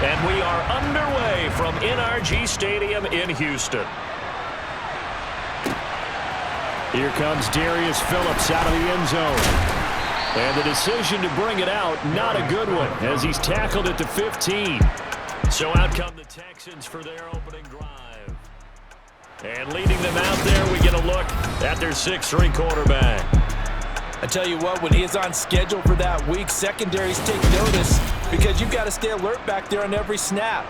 And we are underway from NRG Stadium in Houston. Here comes Darius Phillips out of the end zone. And the decision to bring it out, not a good one, as he's tackled at the 15. So out come the Texans for their opening drive. And leading them out there, we get a look at their 6'3" quarterback. I tell you what, when he is on schedule for that week, secondaries take notice because you've got to stay alert back there on every snap.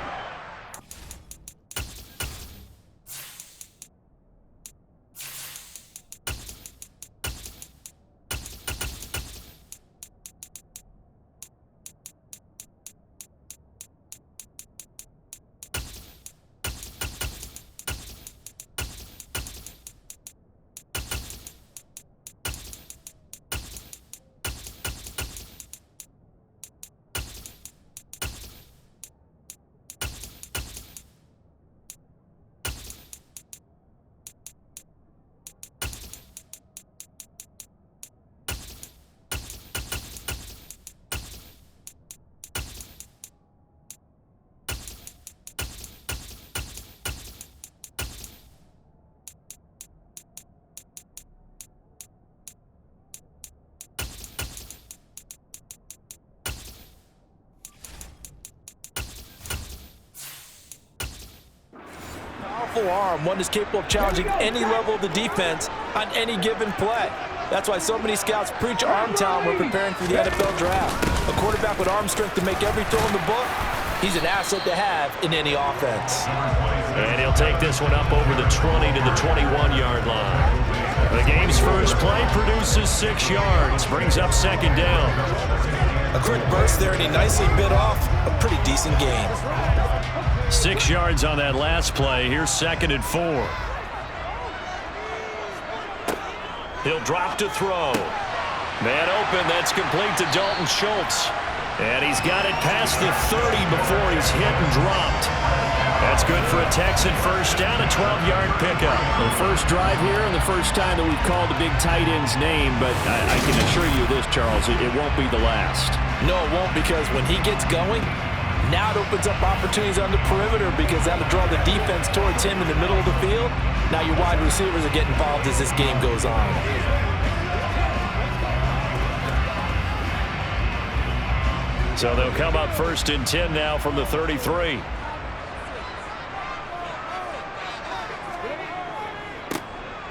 Arm, one is capable of challenging any level of the defense on any given play. That's why so many scouts preach arm talent when preparing for the NFL draft. A quarterback with arm strength to make every throw in the book, he's an asset to have in any offense. And he'll take this one up over the 20 to the 21-yard line. The game's first play produces 6 yards, brings up second down. A quick burst there, and he nicely bit off a pretty decent gain. 6 yards on that last play. Here's 2nd and 4. He'll drop to throw. Man open. That's complete to Dalton Schultz. And he's got it past the 30 before he's hit and dropped. That's good for a Texan first down, a 12-yard pickup. The first drive here and the first time that we've called the big tight end's name, but I can assure you this, Charles, it won't be the last. No, it won't, because when he gets going, now it opens up opportunities on the perimeter because that'll draw the defense towards him in the middle of the field. Now your wide receivers are getting involved as this game goes on. So they'll come up 1st and 10 now from the 33.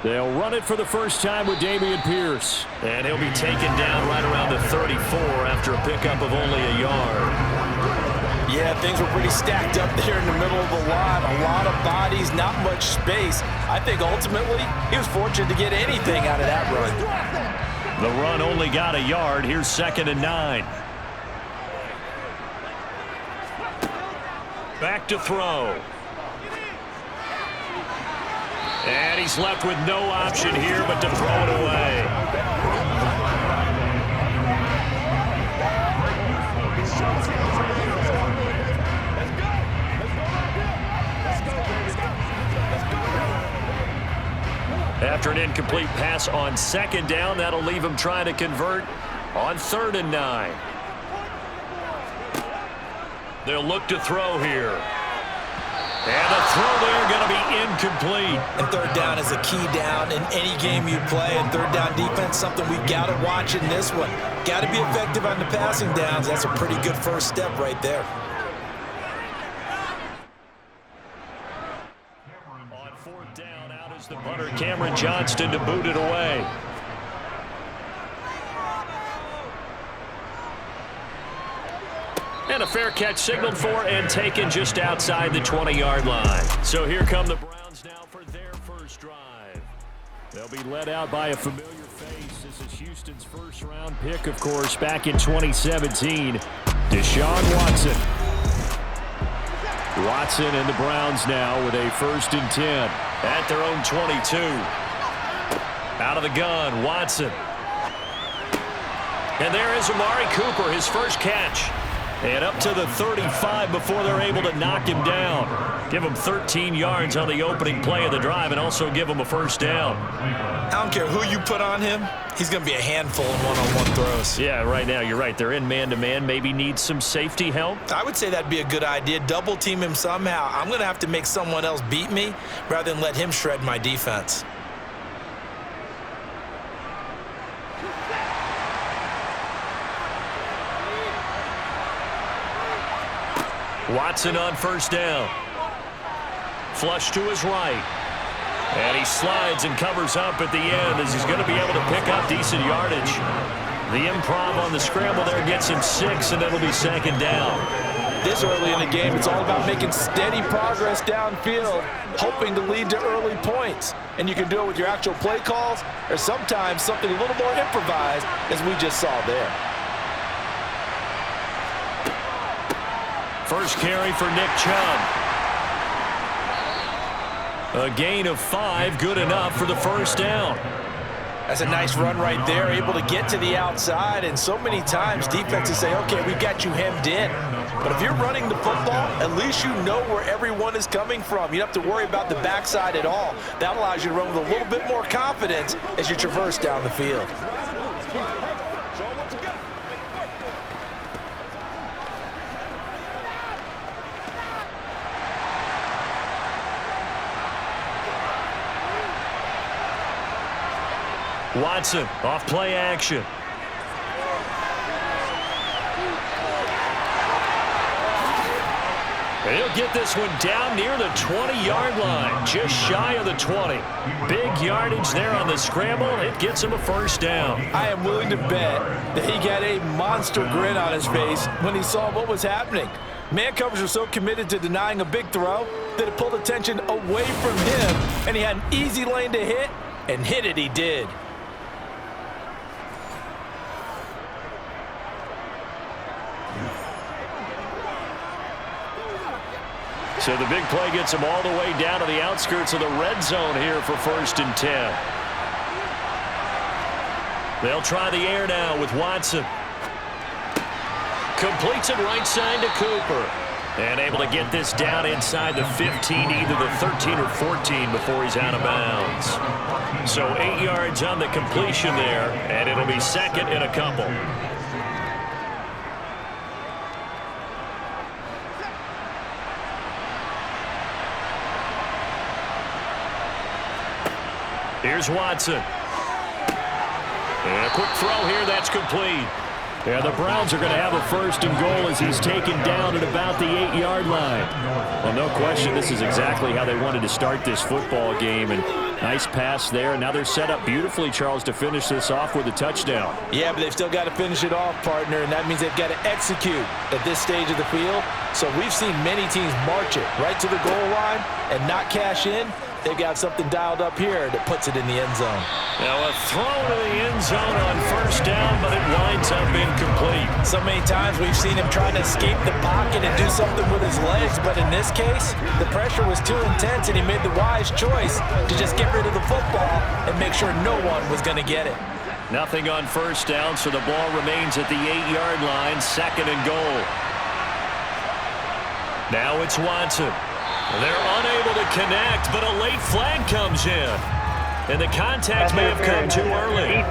They'll run it for the first time with Dameon Pierce. And he'll be taken down right around the 34 after a pickup of only a yard. Yeah, things were pretty stacked up there in the middle of the line. A lot of bodies, not much space. I think ultimately he was fortunate to get anything out of that run. The run only got a yard. Here's 2nd and 9. Back to throw. And he's left with no option here but to throw it away. After an incomplete pass on 2nd down, that'll leave him trying to convert on 3rd and 9. They'll look to throw here. And the throw there going to be incomplete. And 3rd down is a key down in any game you play. And 3rd down defense, something we've got to watch in this one. Got to be effective on the passing downs. That's a pretty good first step right there. On 4th down, out is the punter, Cameron Johnston, to boot it away. And a fair catch signaled for and taken just outside the 20-yard line. So here come the Browns now for their first drive. They'll be led out by a familiar face. This is Houston's first-round pick, of course, back in 2017, Deshaun Watson. Watson and the Browns now with a 1st and 10 at their own 22. Out of the gun, Watson. And there is Amari Cooper, his first catch. And up to the 35 before they're able to knock him down. Give him 13 yards on the opening play of the drive and also give him a first down. I don't care who you put on him. He's going to be a handful in one-on-one throws. Yeah, right now you're right. They're in man-to-man. Maybe need some safety help. I would say that'd be a good idea. Double team him somehow. I'm going to have to make someone else beat me rather than let him shred my defense. Watson on first down. Flush to his right. And he slides and covers up at the end as he's going to be able to pick up decent yardage. The improv on the scramble there gets him 6, and it'll be second down. This early in the game, it's all about making steady progress downfield, hoping to lead to early points. And you can do it with your actual play calls or sometimes something a little more improvised, as we just saw there. First carry for Nick Chubb. A gain of 5, good enough for the first down. That's a nice run right there, able to get to the outside. And so many times defenses say, okay, we got you hemmed in. But if you're running the football, at least you know where everyone is coming from. You don't have to worry about the backside at all. That allows you to run with a little bit more confidence as you traverse down the field. Watson off play action. And he'll get this one down near the 20-yard line, just shy of the 20. Big yardage there on the scramble. It gets him a first down. I am willing to bet that he got a monster grin on his face when he saw what was happening. Man coverage was so committed to denying a big throw that it pulled attention away from him, and he had an easy lane to hit, and hit it he did. So the big play gets him all the way down to the outskirts of the red zone here for 1st and 10. They'll try the air now with Watson. Completes it right side to Cooper. And able to get this down inside the 15, either the 13 or 14 before he's out of bounds. So 8 yards on the completion there, and it'll be second and a couple. Here's Watson. And a quick throw here, that's complete. Yeah, the Browns are going to have a 1st and goal as he's taken down at about the 8-yard line. Well, no question, this is exactly how they wanted to start this football game. And nice pass there. Now they're set up beautifully, Charles, to finish this off with a touchdown. Yeah, but they've still got to finish it off, partner, and that means they've got to execute at this stage of the field. So we've seen many teams march it right to the goal line and not cash in. They've got something dialed up here that puts it in the end zone. Now a throw to the end zone on 1st down, but it winds up incomplete. So many times we've seen him trying to escape the pocket and do something with his legs, but in this case, the pressure was too intense and he made the wise choice to just get rid of the football and make sure no one was going to get it. Nothing on 1st down, so the ball remains at the 8-yard line, 2nd and goal. Now it's Watson. They're unable to connect, but a late flag comes in. And the contact may have come too early.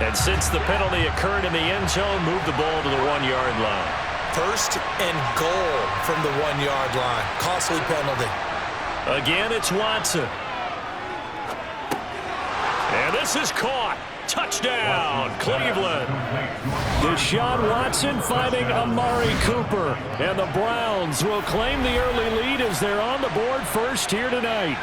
And since the penalty occurred in the end zone, move the ball to the 1-yard line. 1st and goal from the 1-yard line. Costly penalty. Again, it's Watson. And this is caught. Touchdown, Cleveland. Deshaun Watson finding Amari Cooper. And the Browns will claim the early lead as they're on the board first here tonight.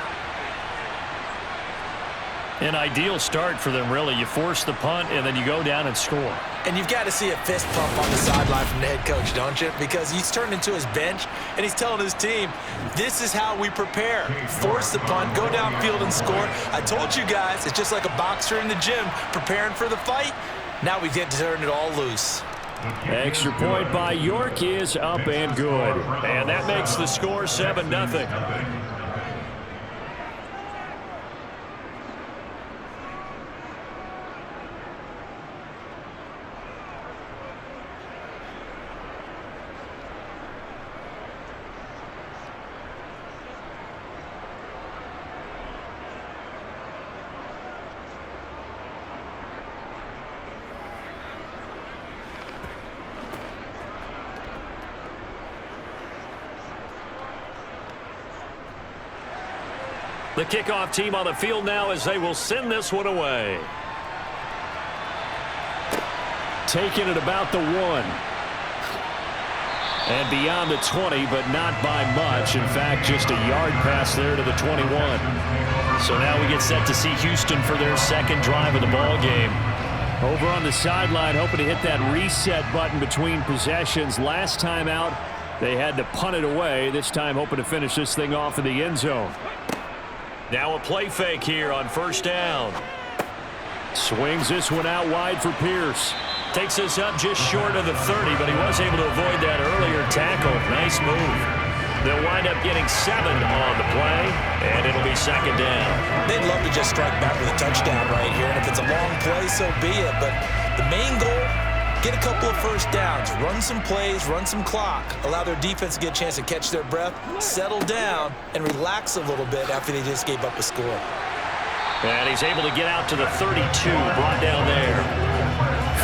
An ideal start for them, really. You force the punt, and then you go down and score. And you've got to see a fist pump on the sideline from the head coach, don't you? Because he's turned into his bench, and he's telling his team, this is how we prepare. Force the punt, go downfield and score. I told you guys, it's just like a boxer in the gym preparing for the fight. Now we get to turn it all loose. Extra point by York is up and good. And that makes the score 7-0. The kickoff team on the field now as they will send this one away. Taking it about the 1. And beyond the 20, but not by much. In fact, just a yard pass there to the 21. So now we get set to see Houston for their second drive of the ball game. Over on the sideline, hoping to hit that reset button between possessions. Last time out, they had to punt it away. This time hoping to finish this thing off in the end zone. Now a play fake here on first down. Swings this one out wide for Pierce. Takes us up just short of the 30, but he was able to avoid that earlier tackle. Nice move. They'll wind up getting 7 on the play, and it'll be second down. They'd love to just strike back with a touchdown right here, and if it's a long play, so be it. But the main goal, get a couple of first downs, run some plays, run some clock, allow their defense to get a chance to catch their breath, settle down, and relax a little bit after they just gave up a score. And he's able to get out to the 32, brought down there.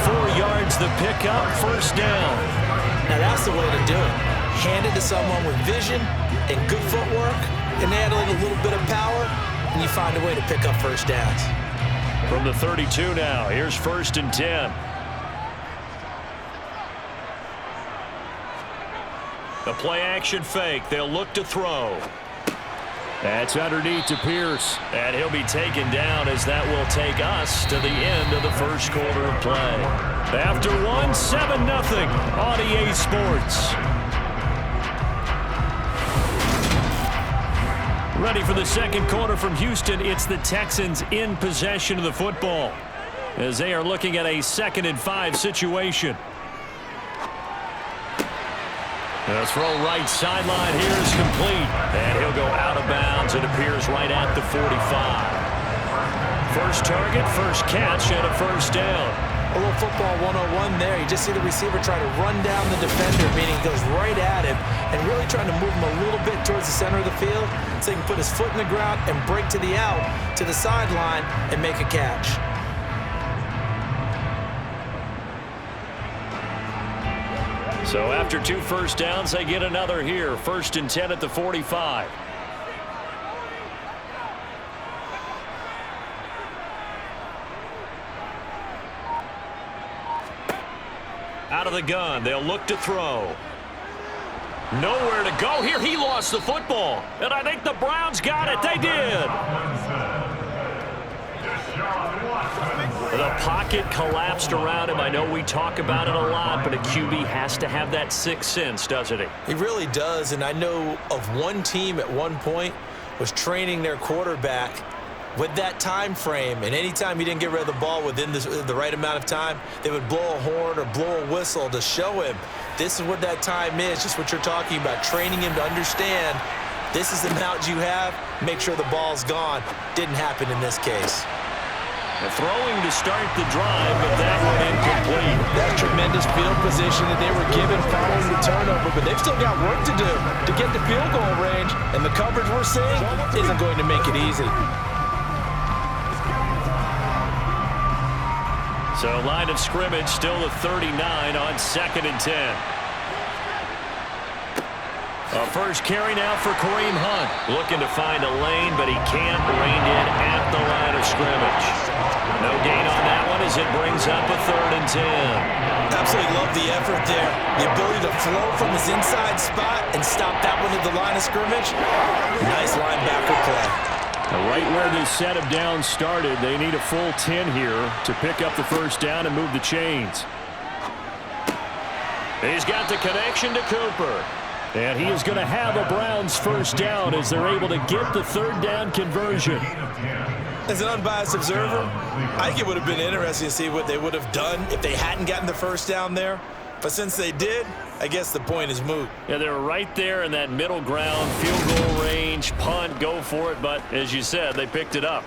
4 yards the pickup, first down. Now that's the way to do it. Hand it to someone with vision and good footwork, and add a little bit of power, and you find a way to pick up first downs. From the 32 now, here's first and 10. The play action fake. They'll look to throw. That's underneath to Pierce. And he'll be taken down as that will take us to the end of the first quarter of play. After 1, 7-0 on EA Sports. Ready for the second quarter from Houston. It's the Texans in possession of the football as they are looking at a 2nd and 5 situation. The throw right sideline here is complete. And he'll go out of bounds. It appears right at the 45. First target, first catch, and a first down. A little football 101 there. You just see the receiver try to run down the defender, meaning he goes right at him and really trying to move him a little bit towards the center of the field so he can put his foot in the ground and break to the out, to the sideline, and make a catch. So after 2 first downs, they get another here. First and 10 at the 45. Out of the gun, they'll look to throw. Nowhere to go here. He lost the football. And I think the Browns got it. They did. The pocket collapsed around him. I know we talk about it a lot, but a QB has to have that sixth sense, doesn't he? He really does, and I know of one team at one point was training their quarterback with that time frame, and anytime he didn't get rid of the ball within the right amount of time, they would blow a horn or blow a whistle to show him this is what that time is, just what you're talking about, training him to understand this is the amount you have, make sure the ball's gone. Didn't happen in this case. Throwing to start the drive, but that one incomplete. That tremendous field position that they were given following the turnover, but they've still got work to do to get the field goal range, and the coverage we're seeing isn't going to make it easy. So line of scrimmage still the 39 on 2nd and 10. A first carry now for Kareem Hunt. Looking to find a lane, but he can't. Reined in at the line of scrimmage. No gain on that one as it brings up a 3rd and 10. Absolutely love the effort there. The ability to flow from his inside spot and stop that one at the line of scrimmage. Nice linebacker play. Right where this set of downs started, they need a full 10 here to pick up the first down and move the chains. He's got the connection to Cooper. And he is going to have a Browns first down as they're able to get the 3rd down conversion. As an unbiased observer, I think it would have been interesting to see what they would have done if they hadn't gotten the first down there. But since they did, I guess the point is moot. Yeah, they're right there in that middle ground, field goal range, punt, go for it. But as you said, they picked it up.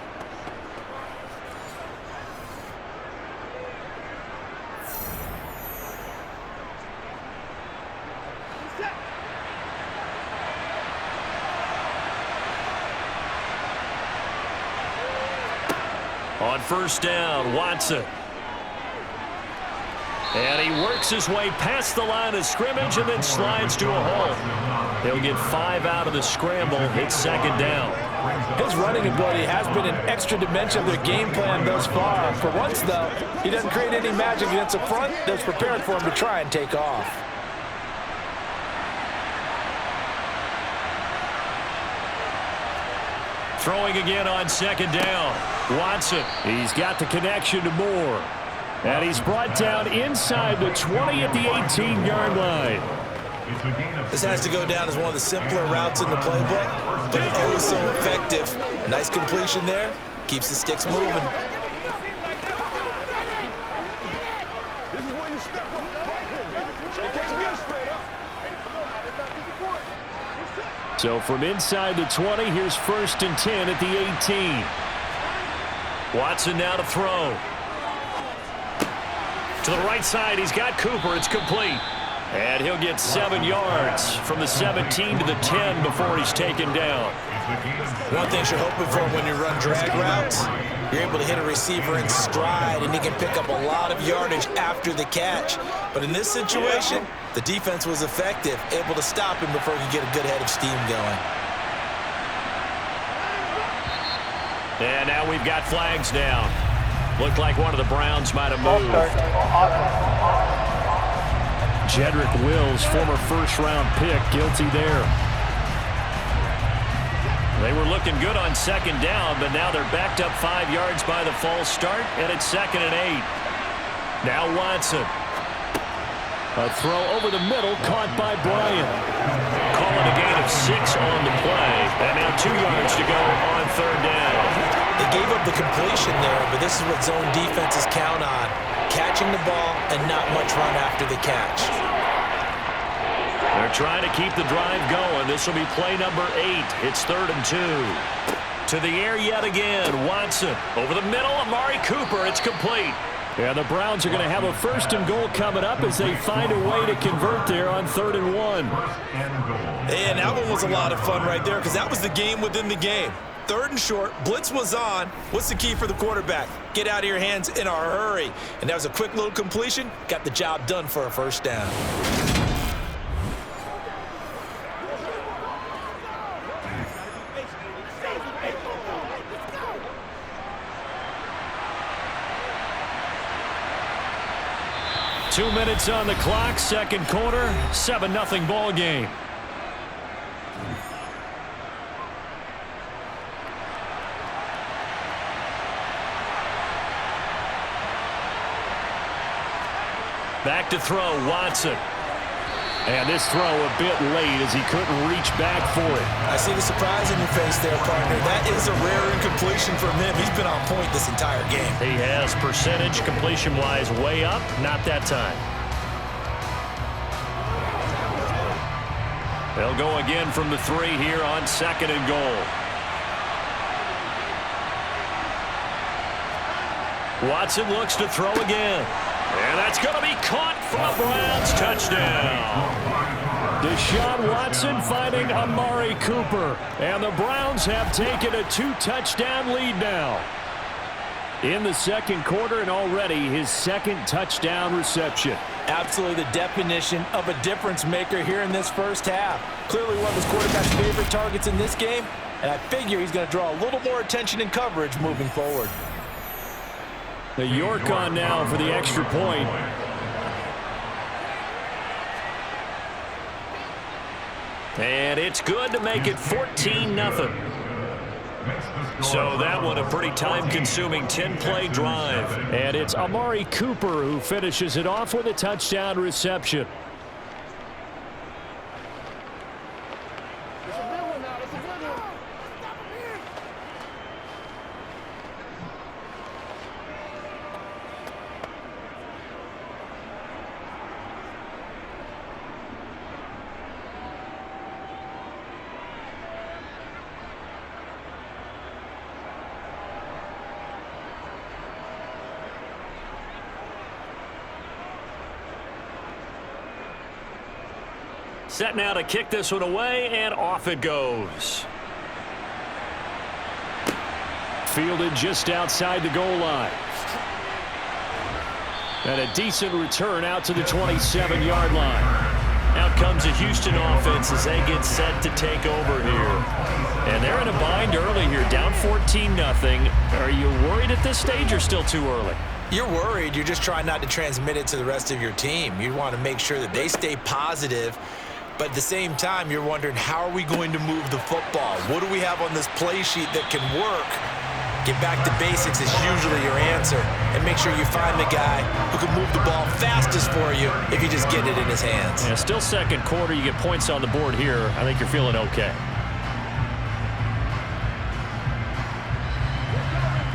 On first down, Watson. And he works his way past the line of scrimmage and then slides to a hole. He'll get 5 out of the scramble. It's 2nd down. His running ability has been an extra dimension of their game plan thus far. For once, though, he doesn't create any magic against the front that's prepared for him to try and take off. Throwing again on second down. Watson. He's got the connection to Moore. And he's brought down inside the 20 at the 18-yard line. This has to go down as one of the simpler routes in the playbook, but oh so effective. Nice completion there. Keeps the sticks moving. So from inside the 20, here's 1st and 10 at the 18. Watson now to throw. To the right side, he's got Cooper. It's complete. And he'll get 7 yards from the 17 to the 10 before he's taken down. One thing you're hoping for when you run drag routes, you're able to hit a receiver in stride, and he can pick up a lot of yardage after the catch. But in this situation, the defense was effective, able to stop him before he could get a good head of steam going. And now we've got flags down. Looked like one of the Browns might have moved. Jedrick Wills, former first-round pick, guilty there. They were looking good on second down, but now they're backed up 5 yards by the false start, and it's 2nd and 8. Now Watson. A throw over the middle, caught by Bryant. Calling a gain of 6 on the play, and now 2 yards to go on 3rd down. They gave up the completion there, but this is what zone defenses count on. Catching the ball and not much run after the catch. They're trying to keep the drive going. This will be play number 8. It's 3rd and 2. To the air yet again. Watson over the middle. Amari Cooper. It's complete. Yeah, the Browns are going to have a 1st and goal coming up as they find a way to convert there on 3rd and 1. And that one was a lot of fun right there because that was the game within the game. 3rd and short, blitz was on. What's the key for the quarterback? Get out of your hands in a hurry. And that was a quick little completion. Got the job done for a 1st down. Two minutes on the clock, 2nd quarter, 7-0 ball game. Back to throw, Watson. And this throw a bit late as he couldn't reach back for it. I see the surprise in your face there, partner. That is a rare incompletion from him. He's been on point this entire game. He has percentage completion-wise way up. Not that time. They'll go again from the 3 here on 2nd and goal. Watson looks to throw again. And that's going to be caught for a Browns touchdown. Deshaun Watson finding Amari Cooper. And the Browns have taken a 2-touchdown lead now. In the 2nd quarter, and already his 2nd touchdown reception. Absolutely the definition of a difference maker here in this 1st half. Clearly one of his quarterback's favorite targets in this game, and I figure he's going to draw a little more attention and coverage moving forward. The York on now for the extra point. And it's good to make it 14-0. So that one a pretty time-consuming 10-play drive. And it's Amari Cooper who finishes it off with a touchdown reception. Set now to kick this one away, and off it goes. Fielded just outside the goal line. And a decent return out to the 27-yard line. Out comes the Houston offense as they get set to take over here. And they're in a bind early here, down 14-0. Are you worried at this stage or still too early? You're worried. You're just trying not to transmit it to the rest of your team. You want to make sure that they stay positive. But at the same time, you're wondering, how are we going to move the football? What do we have on this play sheet that can work? Get back to basics is usually your answer. And make sure you find the guy who can move the ball fastest for you if you just get it in his hands. Yeah, still second quarter. You get points on the board here. I think you're feeling okay.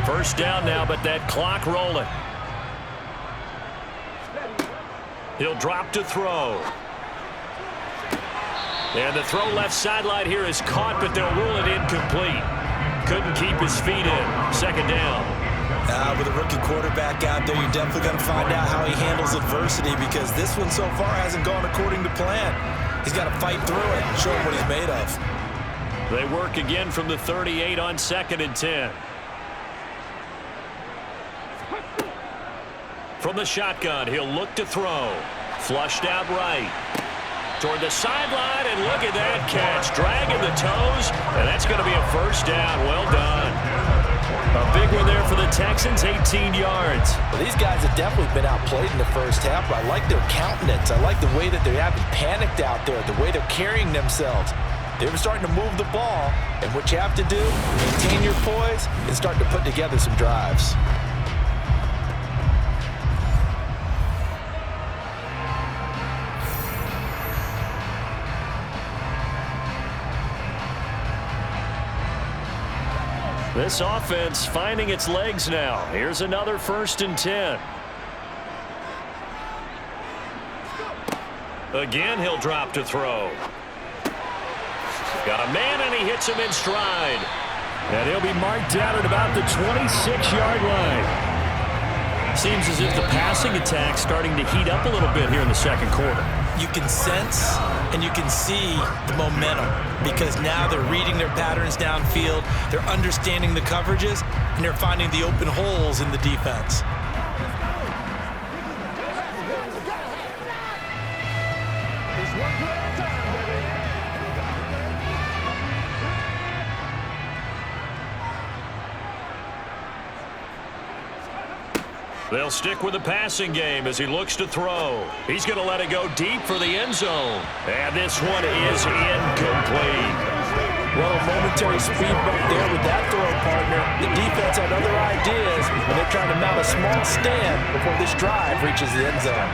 First down now, but that clock rolling. He'll drop to throw. And the throw left sideline here is caught, but they'll rule it incomplete. Couldn't keep his feet in. Second down. With a rookie quarterback out there, you're definitely going to find out how he handles adversity, because this one so far hasn't gone according to plan. He's got to fight through it and show him what he's made of. They work again from the 38 on 2nd and 10. From the shotgun, he'll look to throw. Flushed out right. Toward the sideline, and look at that catch. Dragging the toes, and that's going to be a first down. Well done. A big one there for the Texans, 18 yards. Well, these guys have definitely been outplayed in the first half, but I like their countenance. I like the way that they haven't panicked out there, the way they're carrying themselves. They were starting to move the ball, and what you have to do, maintain your poise and start to put together some drives. This offense finding its legs now. Here's another 1st and 10. Again, he'll drop to throw. Got a man, and he hits him in stride. And he'll be marked down at about the 26-yard line. Seems as if the passing attack's starting to heat up a little bit here in the second quarter. You can sense and you can see the momentum, because now they're reading their patterns downfield, they're understanding the coverages, and they're finding the open holes in the defense. They'll stick with the passing game as he looks to throw. He's going to let it go deep for the end zone. And this one is incomplete. Well, a momentary speed bump there with that throw, partner. The defense had other ideas, and they're trying to mount a small stand before this drive reaches the end zone.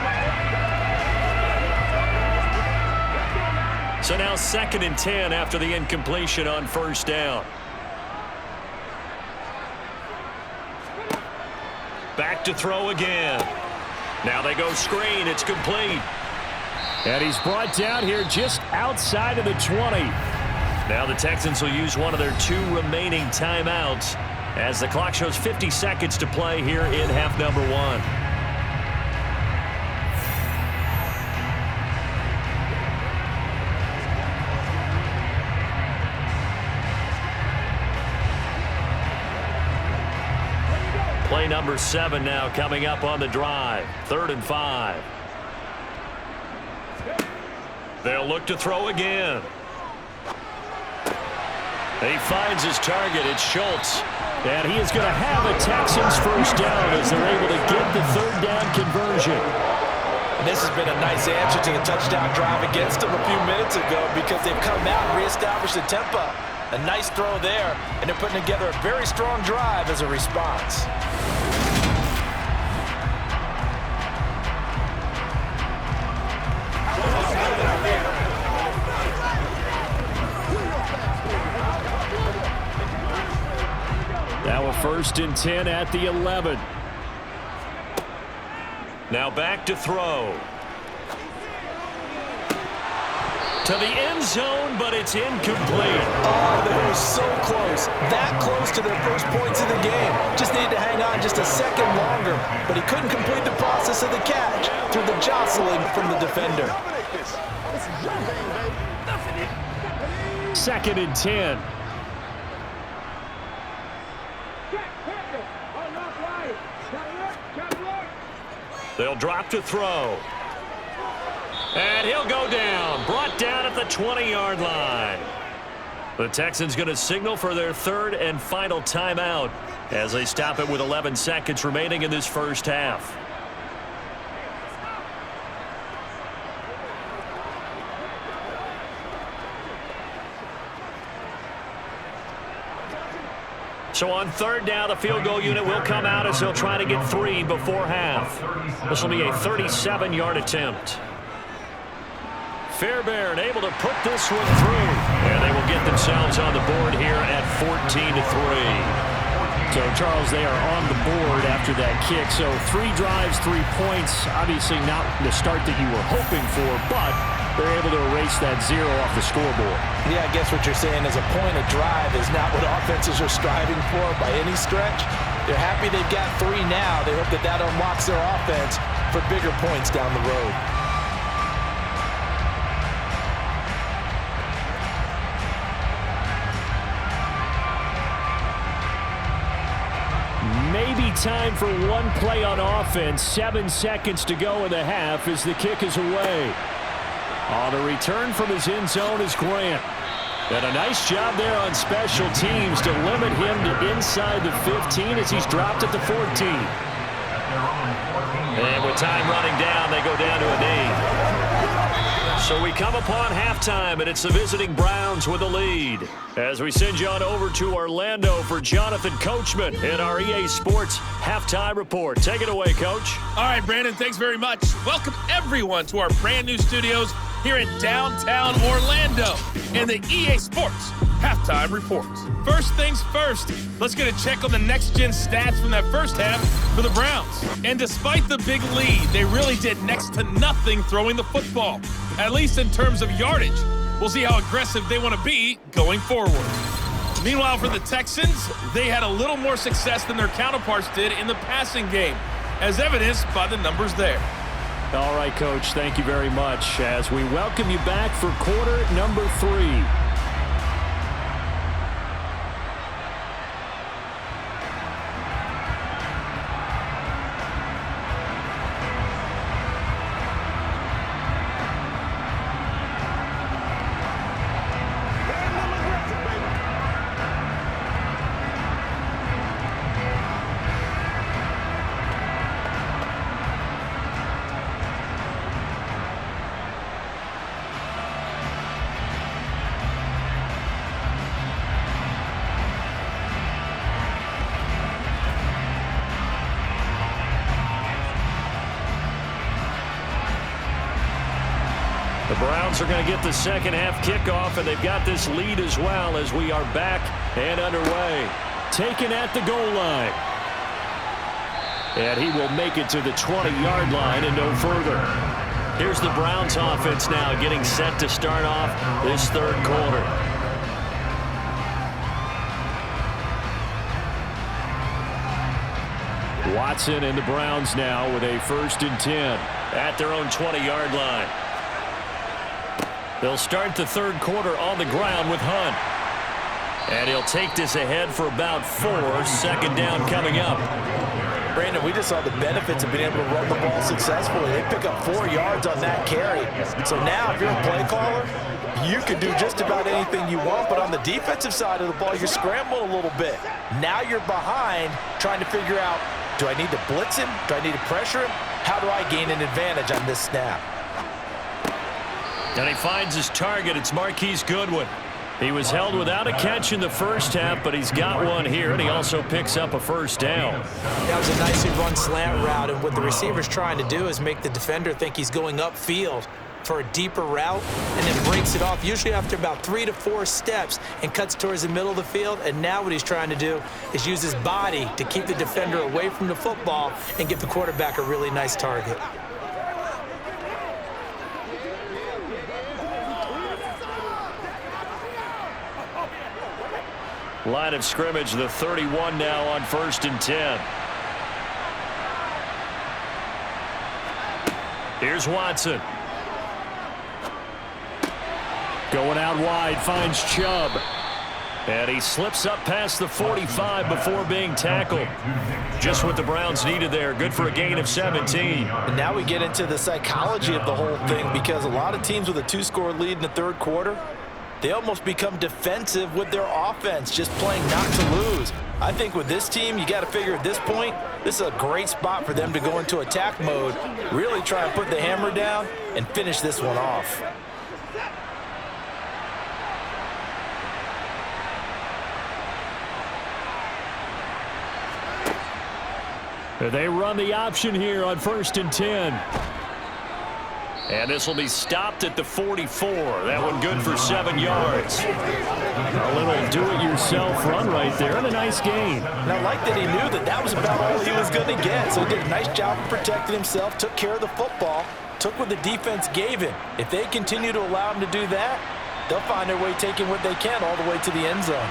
So now 2nd and 10 after the incompletion on first down. Back to throw again. Now they go screen. It's complete. And he's brought down here just outside of the 20. Now the Texans will use one of their 2 remaining timeouts as the clock shows 50 seconds to play here in half number 1. Play number 7 now coming up on the drive. 3rd and 5. They'll look to throw again. He finds his target. It's Schultz. And he is going to have a Texans first down as they're able to get the 3rd down conversion. And this has been a nice answer to the touchdown drive against them a few minutes ago, because they've come out and reestablished the tempo. A nice throw there, and they're putting together a very strong drive as a response. Now a 1st and 10 at the 11. Now back to throw. To the end zone, but it's incomplete. Oh, they were so close. That close to their first points of the game. Just needed to hang on just a second longer. But he couldn't complete the process of the catch through the jostling from the defender. 2nd and 10. They'll drop to throw. And he'll go down. Brought down at the 20-yard line. The Texans going to signal for their third and final timeout as they stop it with 11 seconds remaining in this first half. So on third down, the field goal unit will come out as they'll try to get 3 before half. This will be a 37-yard attempt. Fairbairn able to put this one through. And they will get themselves on the board here at 14-3. So, Charles, they are on the board after that kick. So 3 drives, 3 points. Obviously not the start that you were hoping for, but they're able to erase that 0 off the scoreboard. Yeah, I guess what you're saying is a point of drive is not what offenses are striving for by any stretch. They're happy they've got 3 now. They hope that that unlocks their offense for bigger points down the road. Maybe time for one play on offense. 7 seconds to go in the half as the kick is away. On the return from his end zone is Grant. And a nice job there on special teams to limit him to inside the 15 as he's dropped at the 14. And with time running down, they go down to a knee. So we come upon halftime, and it's the visiting Browns with a lead. As we send you on over to Orlando for Jonathan Coachman in our EA Sports Halftime Report. Take it away, Coach. All right, Brandon, thanks very much. Welcome, everyone, to our brand new studios here in downtown Orlando in the EA Sports Halftime Report. First things first, let's get a check on the next-gen stats from that first half for the Browns. And despite the big lead, they really did next to nothing throwing the football, at least in terms of yardage. We'll see how aggressive they want to be going forward. Meanwhile, for the Texans, they had a little more success than their counterparts did in the passing game, as evidenced by the numbers there. All right, Coach, thank you very much as we welcome you back for quarter number 3. The Browns are going to get the second half kickoff, and they've got this lead as well as we are back and underway. Taken at the goal line. And he will make it to the 20-yard line and no further. Here's the Browns offense now getting set to start off this third quarter. Watson and the Browns now with a 1st and 10. At their own 20-yard line. They'll start the third quarter on the ground with Hunt. And he'll take this ahead for about 4. 2nd down coming up. Brandon, we just saw the benefits of being able to run the ball successfully. They pick up 4 yards on that carry. So now if you're a play caller, you can do just about anything you want. But on the defensive side of the ball, you're scrambling a little bit. Now you're behind trying to figure out, do I need to blitz him? Do I need to pressure him? How do I gain an advantage on this snap? And he finds his target. It's Marquise Goodwin. He was held without a catch in the first half, but he's got one here, and he also picks up a 1st down. That was a nicely run slant route, and what the receiver's trying to do is make the defender think he's going upfield for a deeper route, and then breaks it off, usually after about 3 to 4 steps, and cuts towards the middle of the field. And now what he's trying to do is use his body to keep the defender away from the football and give the quarterback a really nice target. Line of scrimmage, the 31 now on 1st and 10. Here's Watson. Going out wide, finds Chubb. And he slips up past the 45 before being tackled. Just what the Browns needed there. Good for a gain of 17. And now we get into the psychology of the whole thing, because a lot of teams with a 2-score lead in the third quarter, they almost become defensive with their offense, just playing not to lose. I think with this team, you got to figure at this point, this is a great spot for them to go into attack mode, really try and put the hammer down and finish this one off. They run the option here on 1st and 10. And this will be stopped at the 44. That one good for 7 yards. A little do-it-yourself run right there, and a nice gain. And I like that he knew that that was about all he was going to get, so he did a nice job of protecting himself, took care of the football, took what the defense gave him. If they continue to allow him to do that, they'll find their way taking what they can all the way to the end zone.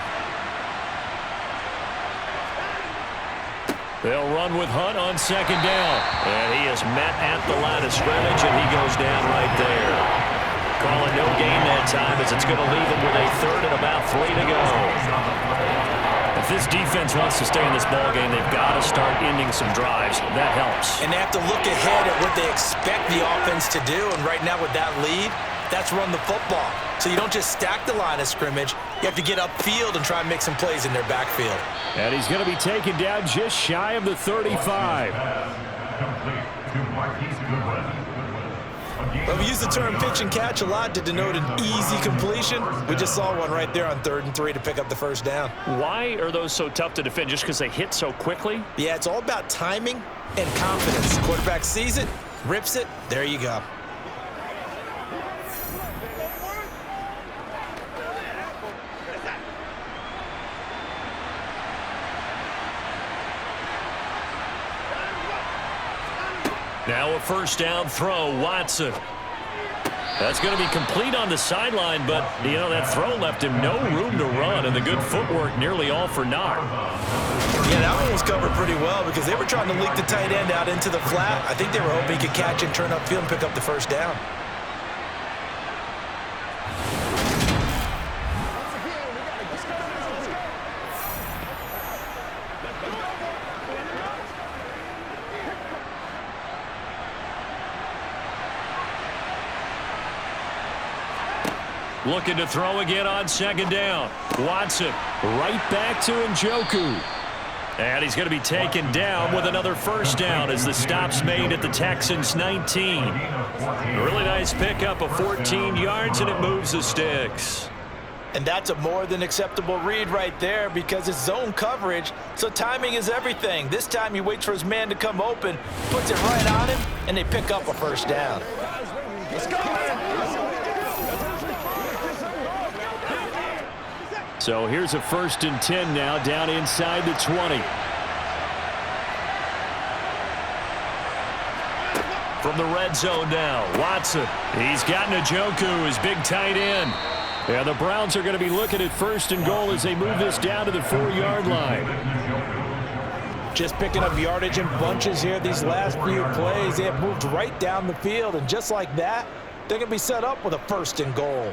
They'll run with Hunt on 2nd down. And he is met at the line of scrimmage, and he goes down right there. Calling no gain that time as it's going to leave him with a 3rd and about 3 to go. If this defense wants to stay in this ballgame, they've got to start ending some drives. That helps. And they have to look ahead at what they expect the offense to do. And right now with that lead, that's run the football. So you don't just stack the line of scrimmage. You have to get upfield and try and make some plays in their backfield. And he's going to be taken down just shy of the 35. Well, we use the term pitch and catch a lot to denote an easy completion. We just saw one right there on 3rd and 3 to pick up the 1st down. Why are those so tough to defend? Just because they hit so quickly? Yeah, it's all about timing and confidence. The quarterback sees it, rips it, there you go. Now a 1st down throw, Watson. That's going to be complete on the sideline, but, you know, that throw left him no room to run, and the good footwork nearly all for naught. Yeah, that one was covered pretty well because they were trying to leak the tight end out into the flat. I think they were hoping he could catch and turn upfield and pick up the 1st down. Looking to throw again on 2nd down. Watson right back to Njoku. And he's going to be taken down with another 1st down as the stop's made at the Texans 19. A really nice pickup of 14 yards, and it moves the sticks. And that's a more than acceptable read right there because it's zone coverage, so timing is everything. This time he waits for his man to come open, puts it right on him, and they pick up a 1st down. So here's a 1st and 10 now down inside the 20. From the red zone now, Watson. He's got Njoku, his big tight end. Yeah, the Browns are going to be looking at 1st and goal as they move this down to the 4-yard line. Just picking up yardage in bunches here these last few plays. They have moved right down the field, and just like that, they're going to be set up with a 1st and goal.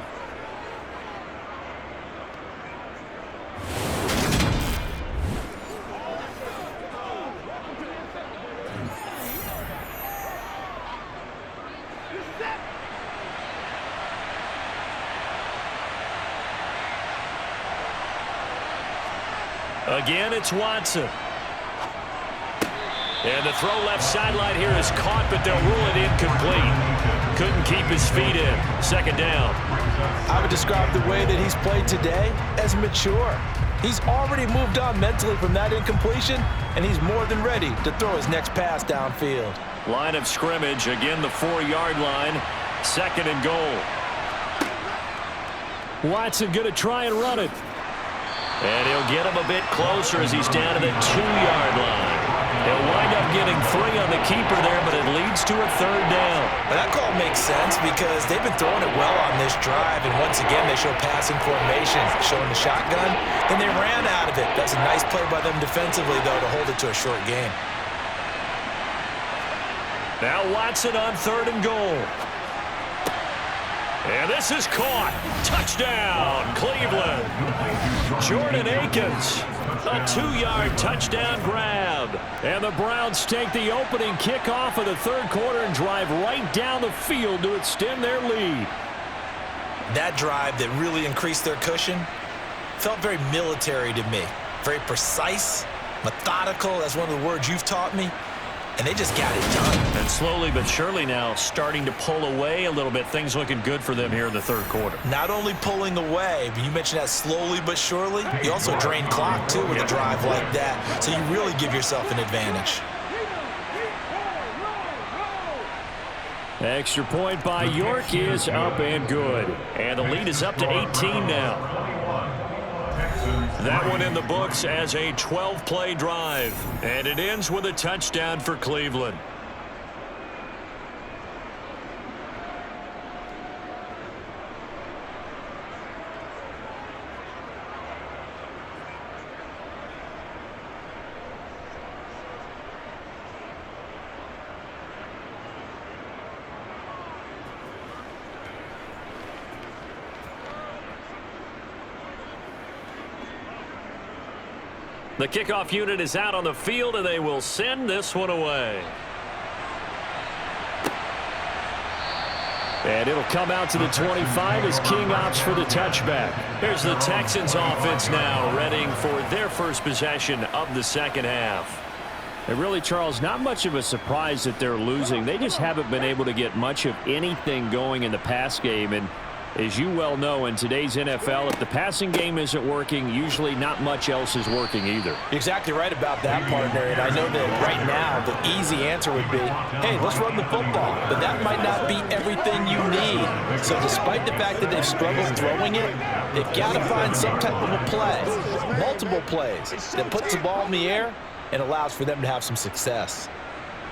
Again, it's Watson. And the throw left sideline here is caught, but they'll rule it incomplete. Couldn't keep his feet in. 2nd down. I would describe the way that he's played today as mature. He's already moved on mentally from that incompletion, and he's more than ready to throw his next pass downfield. Line of scrimmage, again the 4-yard line. 2nd and goal. Watson going to try and run it. And he'll get him a bit closer as he's down to the 2-yard line. He'll wind up getting 3 on the keeper there, but it leads to a 3rd down. But that call makes sense because they've been throwing it well on this drive, and once again they show passing formation, showing the shotgun. Then they ran out of it. That's a nice play by them defensively, though, to hold it to a short game. Now Watson on 3rd and goal. And this is caught. Touchdown, Cleveland. Jordan Akins, a 2-yard touchdown grab. And the Browns take the opening kickoff of the 3rd quarter and drive right down the field to extend their lead. That drive that really increased their cushion felt very military to me. Very precise, methodical. That's one of the words you've taught me. And they just got it done. And slowly but surely now starting to pull away a little bit. Things looking good for them here in the third quarter. Not only pulling away, but you mentioned that slowly but surely. You also drain clock, too, with a drive like that. So you really give yourself an advantage. Extra point by York is up and good. And the lead is up to 18 now. That one in the books as a 12-play drive. And it ends with a touchdown for Cleveland. The kickoff unit is out on the field, and they will send this one away. And it'll come out to the 25 as King opts for the touchback. Here's the Texans offense now, readying for their first possession of the second half. And really, Charles, not much of a surprise that they're losing. They just haven't been able to get much of anything going in the pass game. And as you well know, in today's NFL, if the passing game isn't working, usually not much else is working either. You're exactly right about that, partner. And I know that right now the easy answer would be, hey, let's run the football. But that might not be everything you need. So despite the fact that they've struggled throwing it, they've got to find some type of a play, multiple plays, that puts the ball in the air and allows for them to have some success.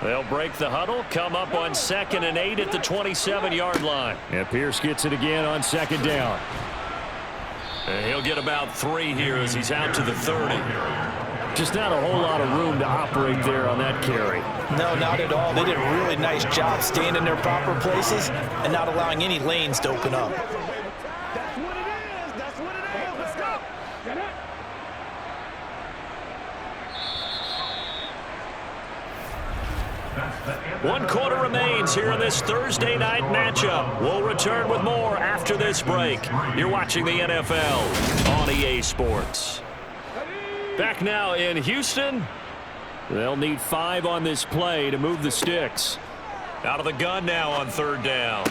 They'll break the huddle, come up on 2nd and 8 at the 27-yard line. And Pierce gets it again on 2nd down. And he'll get about 3 here as he's out to the 30. Just not a whole lot of room to operate there on that carry. No, not at all. They did a really nice job staying in their proper places and not allowing any lanes to open up. One quarter remains here in this Thursday night matchup. We'll return with more after this break. You're watching the NFL on EA Sports. Back now in Houston. They'll need 5 on this play to move the sticks. Out of the gun now on 3rd down.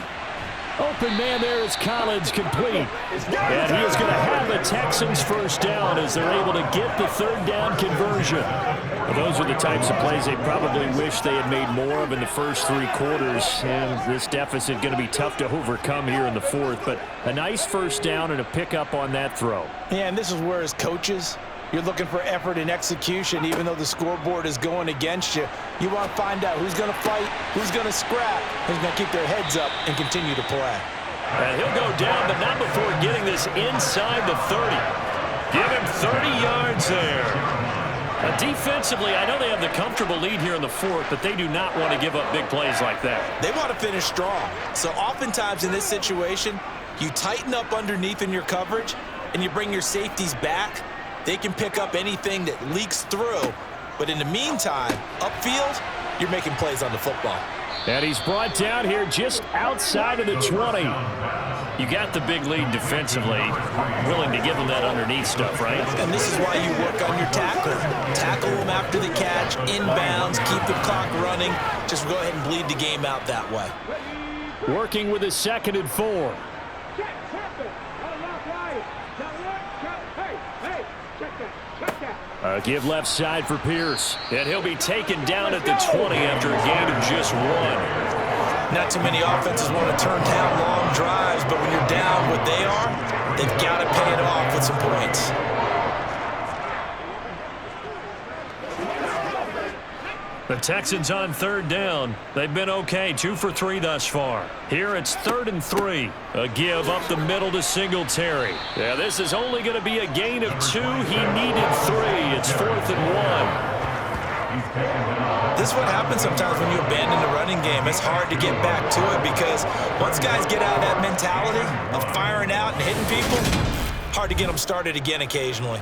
Open man there is Collins, complete. And he is going to have the Texans first down as they're able to get the 3rd down conversion. Well, those are the types of plays they probably wish they had made more of in the first 3 quarters. And this deficit going to be tough to overcome here in the 4th. But a nice first down and a pickup on that throw. Yeah, and this is where as coaches, you're looking for effort and execution. Even though the scoreboard is going against you, you want to find out who's going to fight, who's going to scrap, who's going to keep their heads up and continue to play. And he'll go down, but not before getting this inside the 30. Give him 30 yards there. Defensively, I know they have the comfortable lead here in the 4th, but they do not want to give up big plays like that. They want to finish strong. So oftentimes in this situation, you tighten up underneath in your coverage and you bring your safeties back. They can pick up anything that leaks through. But in the meantime, upfield, you're making plays on the football. And he's brought down here just outside of the 20. You got the big lead defensively, willing to give them that underneath stuff, right? And this is why you work on your tackle. Tackle them after the catch, inbounds, keep the clock running. Just go ahead and bleed the game out that way. Working with a 2nd and 4. Give left side for Pierce. And he'll be taken down at the 20 after a gain of just 1. Not too many offenses want to turn down long drives, but when you're down what they are, they've got to pay it off with some points. The Texans on 3rd down. They've been okay, 2 for 3 thus far. Here it's 3rd and 3. A give up the middle to Singletary. Yeah, this is only going to be a gain of 2. He needed 3. It's 4th and 1. This is what happens sometimes when you abandon the running game. It's hard to get back to it because once guys get out of that mentality of firing out and hitting people, hard to get them started again occasionally.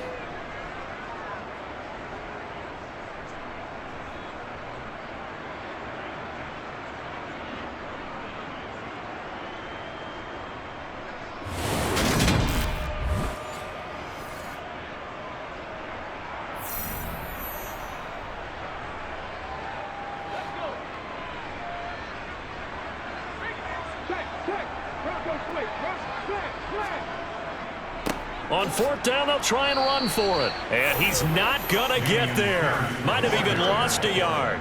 On fourth down, they'll try and run for it. And he's not going to get there. Might have even lost a yard.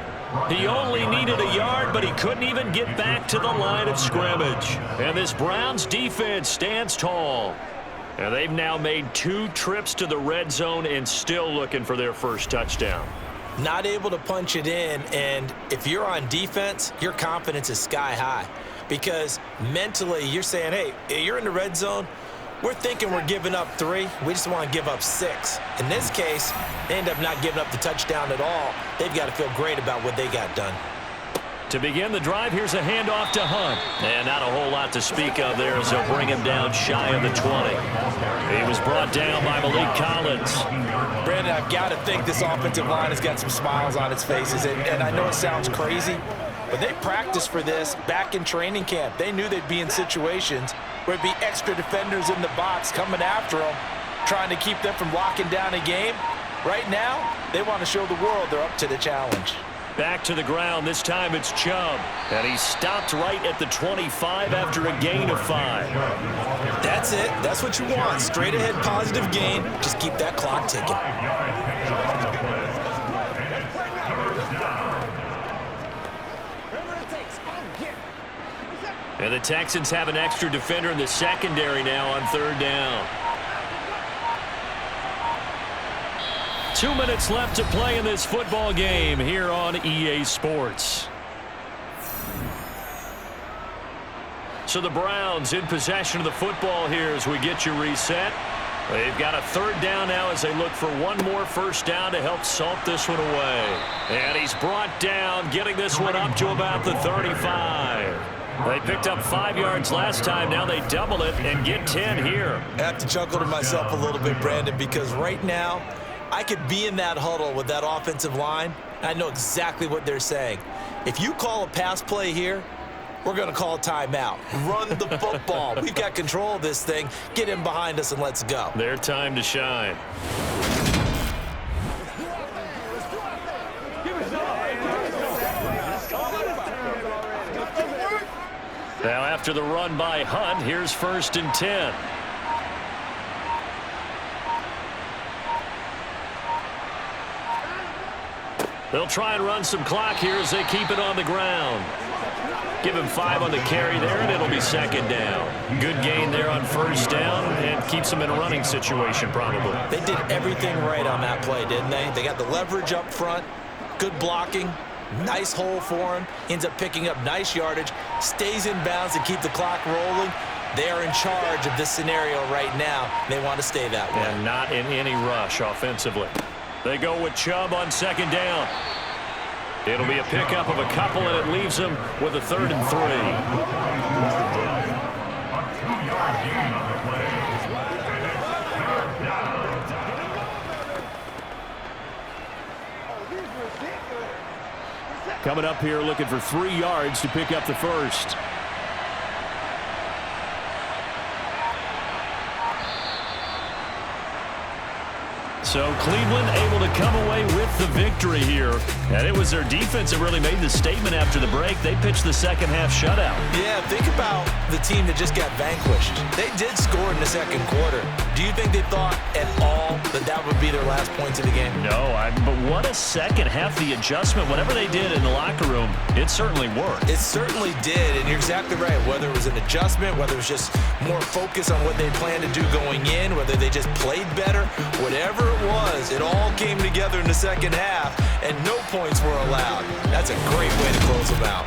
He only needed a yard, but he couldn't even get back to the line of scrimmage. And this Browns defense stands tall. And they've now made 2 trips to the red zone and still looking for their first touchdown. Not able to punch it in, and if you're on defense, your confidence is sky high. Because mentally, you're saying, hey, you're in the red zone. We're thinking we're giving up 3. We just want to give up 6. In this case, they end up not giving up the touchdown at all. They've got to feel great about what they got done. To begin the drive, here's a handoff to Hunt. And not a whole lot to speak of there as they'll bring him down shy of the 20. He was brought down by Malik Collins. Brandon, I've got to think this offensive line has got some smiles on its faces. And I know it sounds crazy, but they practiced for this back in training camp. They knew they'd be in situations where it'd be extra defenders in the box coming after them, trying to keep them from locking down a game. Right now, they want to show the world they're up to the challenge. Back to the ground. This time it's Chubb. And he stopped right at the 25 after a gain of 5. That's it. That's what you want. Straight ahead positive gain. Just keep that clock ticking. And the Texans have an extra defender in the secondary now on third down. 2 minutes left to play in this football game here on EA Sports. So the Browns in possession of the football here as we get you reset. They've got a third down now as they look for one more first down to help salt this one away. And he's brought down, getting this one up to about the 35. They picked up 5 yards last time. Now they double it and get 10 here. I have to chuckle to myself a little bit, Brandon, because right now I could be in that huddle with that offensive line. I know exactly what they're saying. If you call a pass play here, we're going to call a timeout. Run the football. We've got control of this thing. Get in behind us and let's go. Their time to shine. Now after the run by Hunt, here's 1st and 10. They'll try and run some clock here as they keep it on the ground. Give him 5 on the carry there, and it'll be 2nd down. Good gain there on 1st down and keeps them in a running situation probably. They did everything right on that play, didn't they? They got the leverage up front, good blocking, nice hole for him, ends up picking up nice yardage, stays in bounds to keep the clock rolling. They are in charge of this scenario right now. They want to stay that way. And not in any rush offensively. They go with Chubb on 2nd down. It'll be a pickup of a couple, and it leaves them with a 3rd and 3. Coming up here looking for 3 yards to pick up the first. So Cleveland able to come away with the victory here. And it was their defense that really made the statement after the break. They pitched the second half shutout. Yeah, think about the team that just got vanquished. They did score in the second quarter. Do you think they thought at all that that would be their last points of the game? No, but what a second half. The adjustment, whatever they did in the locker room, it certainly worked. It certainly did, and you're exactly right. Whether it was an adjustment, whether it was just more focus on what they planned to do going in, whether they just played better, whatever it was, it all came together in the second half, and no points were allowed. That's a great way to close them out.